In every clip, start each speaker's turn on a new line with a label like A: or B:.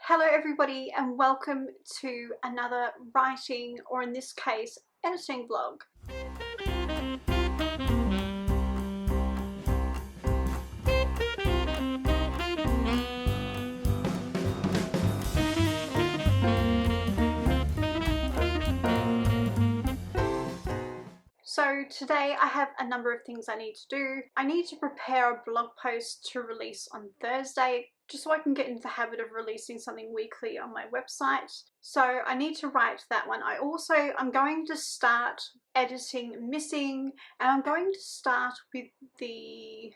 A: Hello everybody and welcome to another writing, or in this case, editing vlog. So today I have a number of things I need to do. I need to prepare a blog post to release on Thursday, just so I can get into the habit of releasing something weekly on my website. So I need to write that one. I'm going to start editing Missing, and I'm going to start with the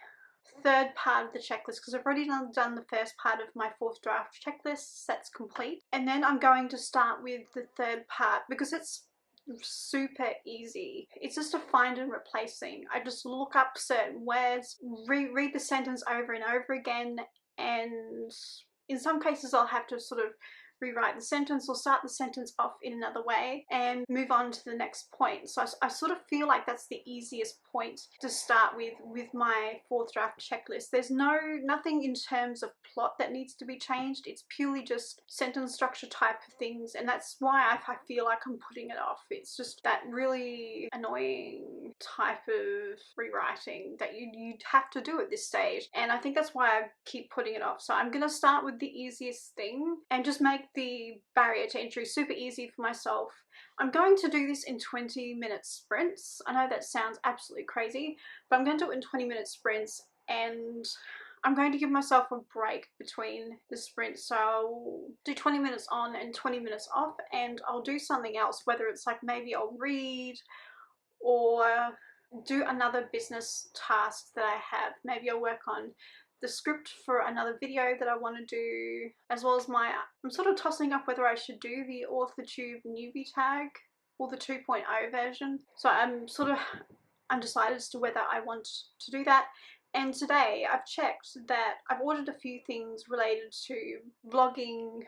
A: third part of the checklist because I've already done the first part of my fourth draft checklist. That's complete. And then I'm going to start with the third part because it's super easy. It's just a find and replace thing. I just look up certain words, read the sentence over and over again, and in some cases I'll have to sort of rewrite the sentence or start the sentence off in another way and move on to the next point. So I sort of feel like that's the easiest point to start with my fourth draft checklist. There's nothing in terms of plot that needs to be changed. It's purely just sentence structure type of things, and that's why I feel like I'm putting it off. It's just that really annoying type of rewriting that you'd have to do at this stage, and I think that's why I keep putting it off. So I'm gonna start with the easiest thing and just make the barrier to entry super easy for myself. I'm going to do this in 20-minute sprints. I know that sounds absolutely crazy, but I'm going to do it in 20-minute sprints, and I'm going to give myself a break between the sprints. So I'll do 20 minutes on and 20 minutes off, and I'll do something else, whether it's like maybe I'll read or do another business task that I have. Maybe I'll work on the script for another video that I want to do, as well as I'm sort of tossing up whether I should do the AuthorTube newbie tag or the 2.0 version. So I'm sort of undecided as to whether I want to do that. And today I've checked that I've ordered a few things related to vlogging.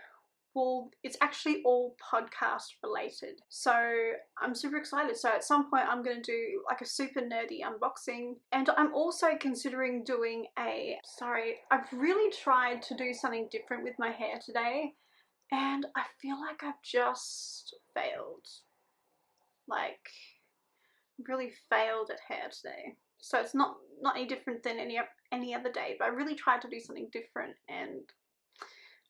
A: Well, it's actually all podcast related, so I'm super excited. So at some point I'm going to do like a super nerdy unboxing, and I'm also considering doing I've really tried to do something different with my hair today, and I feel like I've just failed. Like, really failed at hair today. So it's not any different than any other day, but I really tried to do something different, and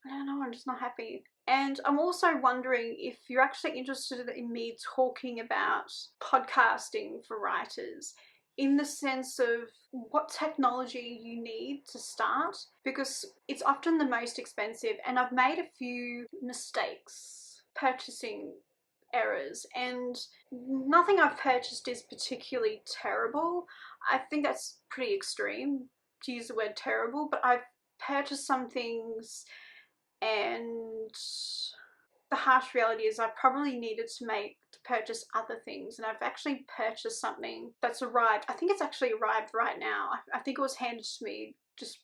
A: I don't know, I'm just not happy. And I'm also wondering if you're actually interested in me talking about podcasting for writers, in the sense of what technology you need to start, because it's often the most expensive, and I've made a few mistakes, purchasing errors, and nothing I've purchased is particularly terrible. I think that's pretty extreme to use the word terrible, but I've purchased some things, and the harsh reality is I probably needed to purchase other things, and I've actually purchased something that's arrived. I think it's actually arrived right now. I think it was handed to me just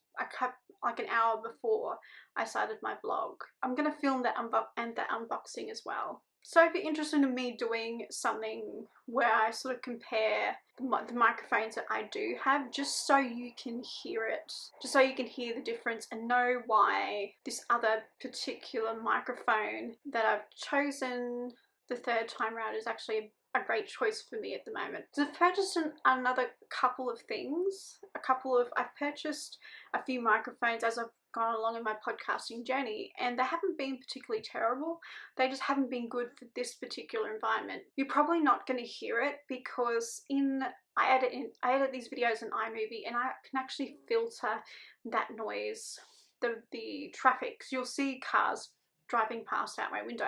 A: like an hour before I started my blog. I'm gonna film that unboxing as well. So if you're interested in me doing something where I sort of compare the microphones that I do have, just so you can hear it, just so you can hear the difference and know why this other particular microphone that I've chosen the third time around is actually a great choice for me at the moment. So I've purchased another couple of things. I've purchased a few microphones as I've gone along in my podcasting journey, and they haven't been particularly terrible. They just haven't been good for this particular environment. You're probably not going to hear it because I edit these videos in iMovie, and I can actually filter that noise, the traffic. So you'll see cars driving past out my window,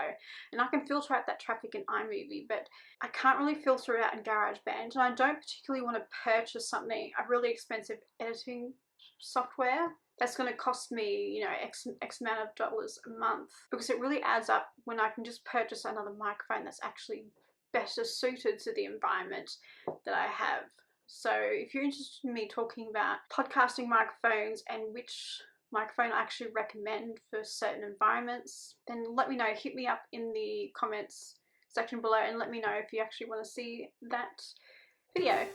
A: and I can filter out that traffic in iMovie, but I can't really filter it out in GarageBand, and I don't particularly want to purchase a really expensive editing software that's going to cost me, you know, X amount of dollars a month, because it really adds up when I can just purchase another microphone that's actually better suited to the environment that I have. So if you're interested in me talking about podcasting microphones and which microphone I actually recommend for certain environments, then let me know. Hit me up in the comments section below and let me know if you actually want to see that video.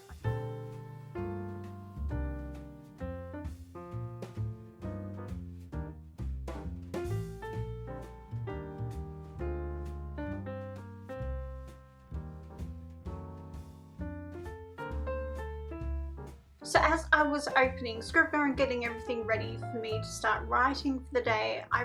A: So as I was opening Scrivener and getting everything ready for me to start writing for the day, I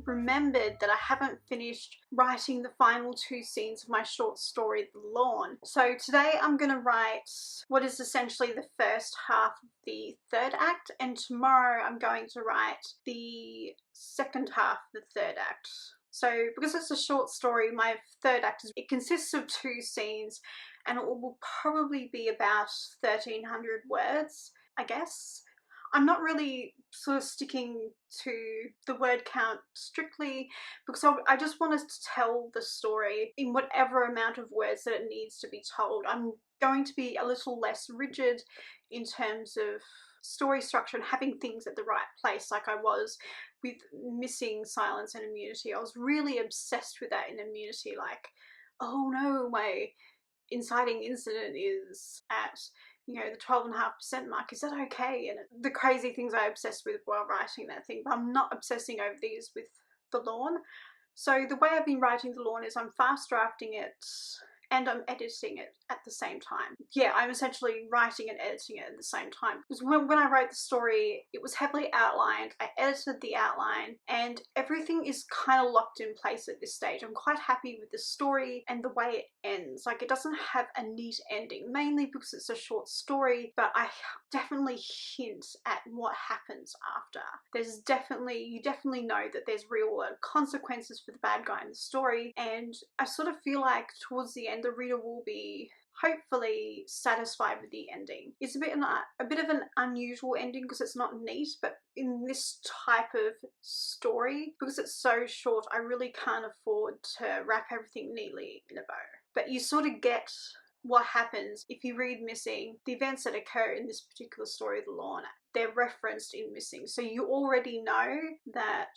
A: remembered that I haven't finished writing the final 2 scenes of my short story, The Lawn. So today I'm going to write what is essentially the first half of the 3rd act, and tomorrow I'm going to write the second half of the 3rd act. So because it's a short story, my 3rd act it consists of 2 scenes, and it will probably be about 1,300 words, I guess. I'm not really sort of sticking to the word count strictly because I just want us to tell the story in whatever amount of words that it needs to be told. I'm going to be a little less rigid in terms of story structure and having things at the right place, like I was with Missing, Silence and Immunity. I was really obsessed with that in Immunity, like, oh no, my inciting incident is at, you know, the 12.5% mark. Is that okay? And the crazy things I obsessed with while writing that thing, but I'm not obsessing over these with The Lawn. So the way I've been writing The Lawn is I'm fast drafting it and I'm editing it at the same time. Yeah, I'm essentially writing and editing it at the same time. Because when I wrote the story, it was heavily outlined. I edited the outline and everything is kind of locked in place at this stage. I'm quite happy with the story and the way it ends. Like, it doesn't have a neat ending, mainly because it's a short story, but I definitely hint at what happens after. You definitely know that there's real world consequences for the bad guy in the story, and I sort of feel like towards the end the reader will be hopefully satisfied with the ending. It's a bit of an unusual ending because it's not neat, but in this type of story, because it's so short, I really can't afford to wrap everything neatly in a bow. But you sort of get what happens if you read Missing. The events that occur in this particular story, The Lawn, they're referenced in Missing, so you already know that.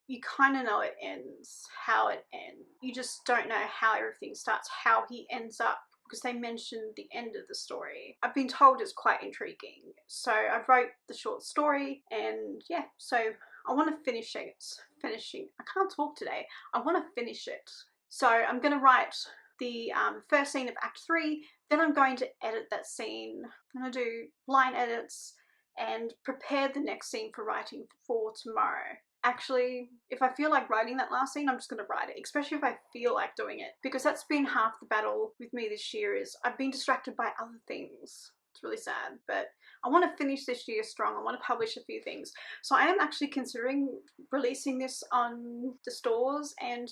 A: You kind of know it ends, how it ends. You just don't know how everything starts, how he ends up, because they mentioned the end of the story. I've been told it's quite intriguing. So I wrote the short story, and yeah, so I want to finish it. I can't talk today. I want to finish it. So I'm going to write the first scene of Act 3, then I'm going to edit that scene. I'm going to do line edits and prepare the next scene for writing for tomorrow. Actually, if I feel like writing that last scene, I'm just going to write it, especially if I feel like doing it, because that's been half the battle with me this year, is I've been distracted by other things. It's really sad, but I want to finish this year strong. I want to publish a few things. So I am actually considering releasing this on the stores and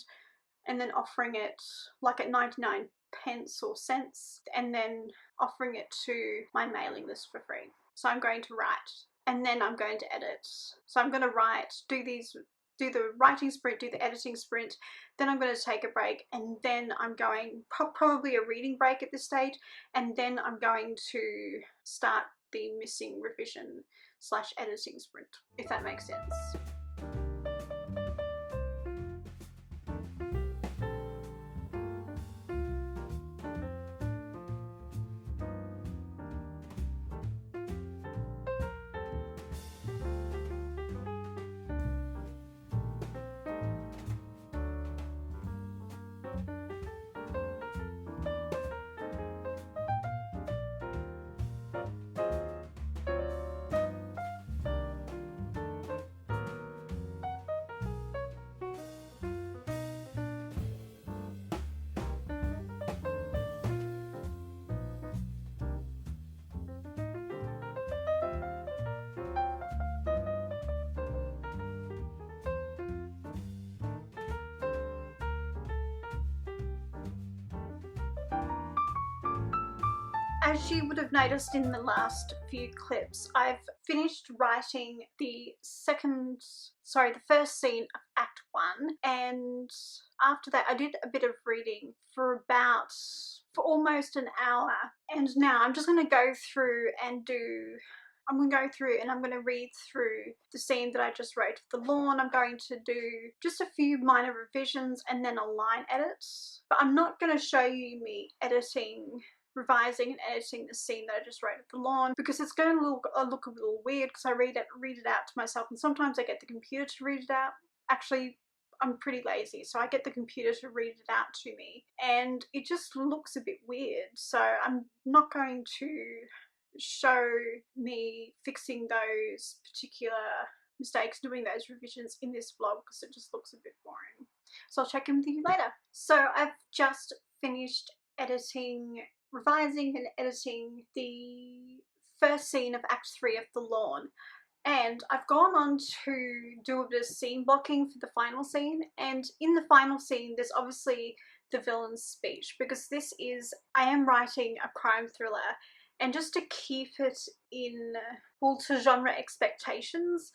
A: then offering it like at 99 pence or cents, and then offering it to my mailing list for free. So I'm going to write and then I'm going to edit. So I'm going to write, do the writing sprint, do the editing sprint, then I'm going to take a break, and then I'm going, probably a reading break at this stage, and then I'm going to start the Missing revision / editing sprint, if that makes sense. As you would have noticed in the last few clips, I've finished writing the first scene of Act 1, and after that I did a bit of reading for almost an hour, and now I'm just going to go through and I'm going to go through and I'm going to read through the scene that I just wrote for The Lawn. I'm going to do just a few minor revisions and then a line edit, but I'm not going to show you me revising and editing the scene that I just wrote at The Lawn, because it's going to look a little weird because I read it out to myself, and sometimes I get the computer to read it out. Actually, I'm pretty lazy, so I get the computer to read it out to me, and it just looks a bit weird, so I'm not going to show me fixing those particular mistakes, doing those revisions in this vlog, because it just looks a bit boring. So I'll check in with you later. So I've just finished revising and editing the first scene of Act 3 of The Lawn. And I've gone on to do a bit of scene blocking for the final scene, and in the final scene there's obviously the villain's speech, because I am writing a crime thriller, and just to keep it in, well, to genre expectations,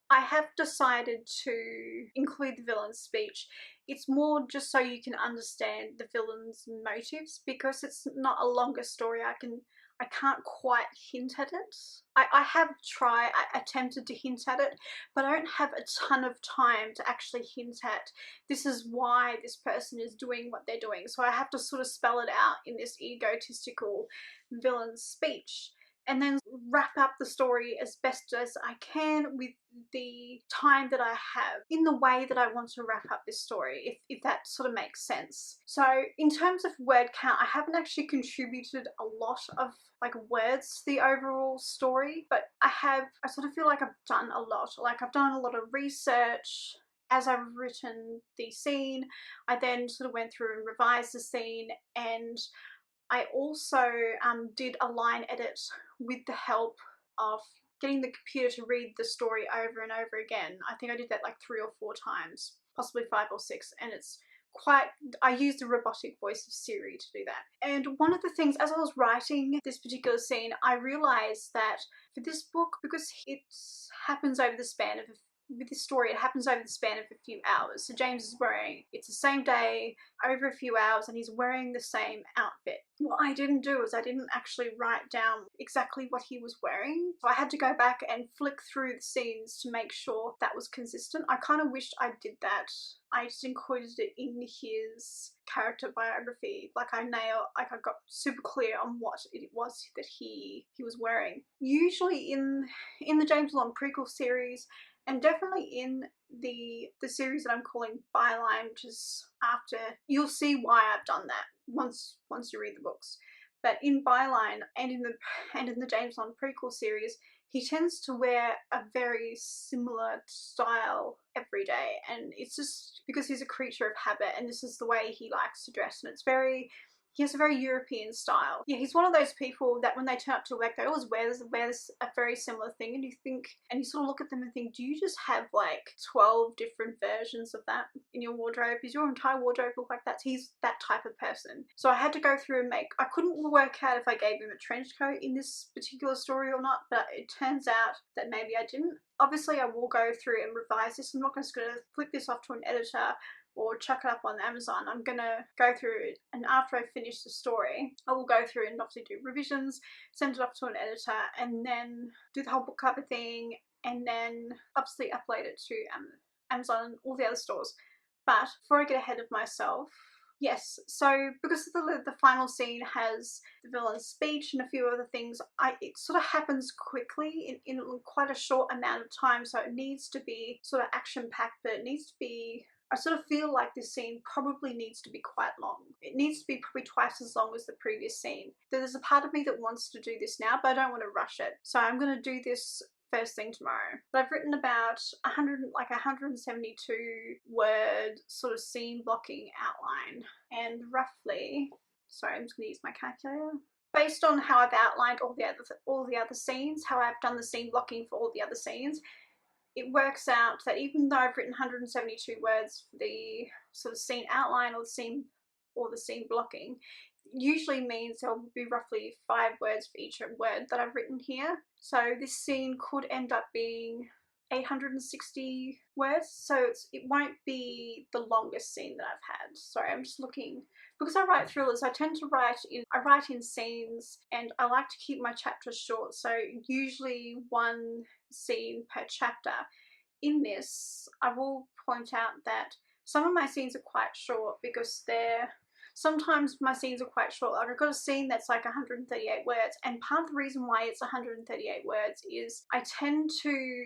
A: I have decided to include the villain's speech. It's more just so you can understand the villain's motives, because it's not a longer story. I can't quite hint at it. I attempted to hint at it, but I don't have a ton of time to actually hint at this is why this person is doing what they're doing. So I have to sort of spell it out in this egotistical villain's speech, and then wrap up the story as best as I can with the time that I have, in the way that I want to wrap up this story, if that sort of makes sense. So in terms of word count, I haven't actually contributed a lot of words to the overall story, but I sort of feel like I've done a lot. Like, I've done a lot of research as I've written the scene. I then sort of went through and revised the scene, and I also did a line edit with the help of getting the computer to read the story over and over again. I think I did that like 3 or 4 times, possibly 5 or 6, and I used the robotic voice of Siri to do that. And one of the things, as I was writing this particular scene, I realised that for this book, because it happens over the span of with this story, it happens over the span of a few hours. So James is it's the same day over a few hours, and he's wearing the same outfit. What I didn't do is I didn't actually write down exactly what he was wearing. So I had to go back and flick through the scenes to make sure that was consistent. I kind of wished I did that. I just included it in his character biography. I got super clear on what it was that he was wearing. Usually in the James Bond prequel series, and definitely in the series that I'm calling Byline, which is after, you'll see why I've done that once you read the books. But in Byline and in the James Bond prequel series, he tends to wear a very similar style every day, and it's just because he's a creature of habit, and this is the way he likes to dress, and he has a very European style. Yeah, he's one of those people that when they turn up to work, they always wear a very similar thing, and you sort of look at them and think, do you just have like 12 different versions of that in your wardrobe? Does your entire wardrobe look like that? He's that type of person. So I had to go through and I couldn't work out if I gave him a trench coat in this particular story or not, but it turns out that maybe I didn't. Obviously, I will go through and revise this. I'm not just going to flick this off to an editor or chuck it up on Amazon. I'm gonna go through it, and after I finish the story, I will go through and obviously do revisions, send it off to an editor, and then do the whole book cover thing, and then obviously upload it to Amazon and all the other stores. But before I get ahead of myself, yes, so because the final scene has the villain's speech and a few other things, it sort of happens quickly in quite a short amount of time, so it needs to be sort of action-packed, but it needs to be, I sort of feel like this scene probably needs to be quite long. It needs to be probably twice as long as the previous scene. There's a part of me that wants to do this now, but I don't want to rush it. So I'm going to do this first thing tomorrow. But I've written about 172 word sort of scene blocking outline, and roughly, sorry, I'm just going to use my calculator. Based on how I've outlined all the other scenes, how I've done the scene blocking for all the other scenes, it works out that even though I've written 172 words for the sort of scene outline or the scene blocking, usually means there will be roughly 5 words for each word that I've written here. So this scene could end up being 860 words, so it won't be the longest scene that I've had. Sorry, I'm just looking. Because I write thrillers, I tend to write in scenes, and I like to keep my chapters short, so usually 1 scene per chapter. In this, I will point out that some of my scenes are quite short because sometimes my scenes are quite short. Like, I've got a scene that's like 138 words, and part of the reason why it's 138 words is I tend to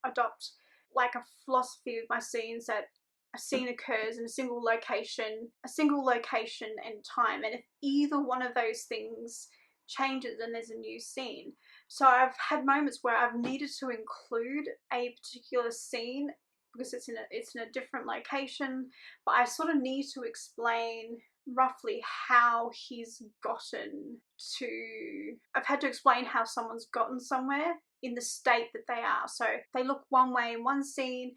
A: adopt like a philosophy of my scenes that a scene occurs in a single location and time, and if either one of those things changes and there's a new scene. So I've had moments where I've needed to include a particular scene because it's in a different location, but I sort of need to explain roughly how he's gotten to, I've had to explain how someone's gotten somewhere in the state that they are. So they look one way in one scene,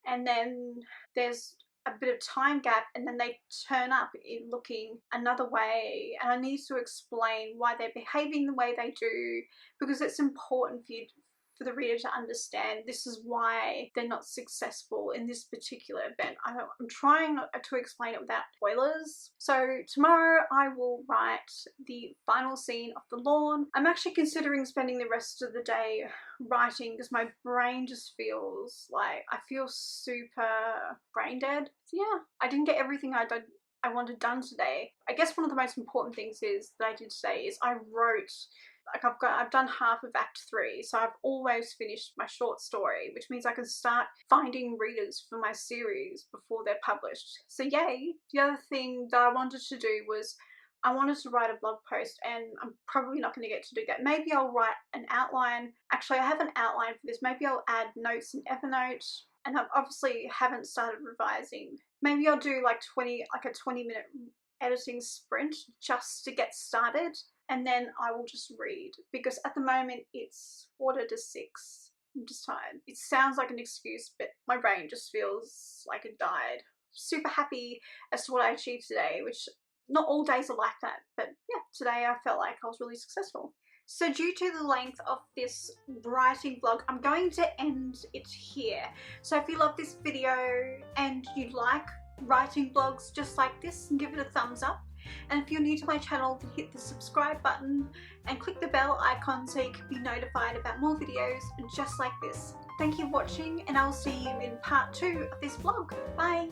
A: and then there's a bit of time gap, and then they turn up in looking another way, and I need to explain why they're behaving the way they do, because it's important for the reader to understand this is why they're not successful in this particular event. I'm trying not to explain it without spoilers. So tomorrow I will write the final scene of the lawn. I'm actually considering spending the rest of the day writing because my brain just feels like I feel super brain dead. So yeah, I didn't get everything I wanted done today. I guess one of the most important things that I did today is I wrote, like I've done half of Act 3, so I've almost finished my short story, which means I can start finding readers for my series before they're published. So yay! The other thing that I wanted to do was I wanted to write a blog post, and I'm probably not going to get to do that. Maybe I'll write an outline. Actually, I have an outline for this. Maybe I'll add notes in Evernote, and I obviously haven't started revising. Maybe I'll do like a 20-minute editing sprint just to get started, and then I will just read, because at the moment it's 5:45. I'm just tired. It sounds like an excuse, but my brain just feels like it died. Super happy as to what I achieved today, which not all days are like that, but yeah, today I felt like I was really successful. So due to the length of this writing vlog, I'm going to end it here. So if you love this video and you like writing vlogs just like this, give it a thumbs up. And if you're new to my channel, then hit the subscribe button and click the bell icon so you can be notified about more videos just like this. Thank you for watching, and I'll see you in part 2 of this vlog. Bye!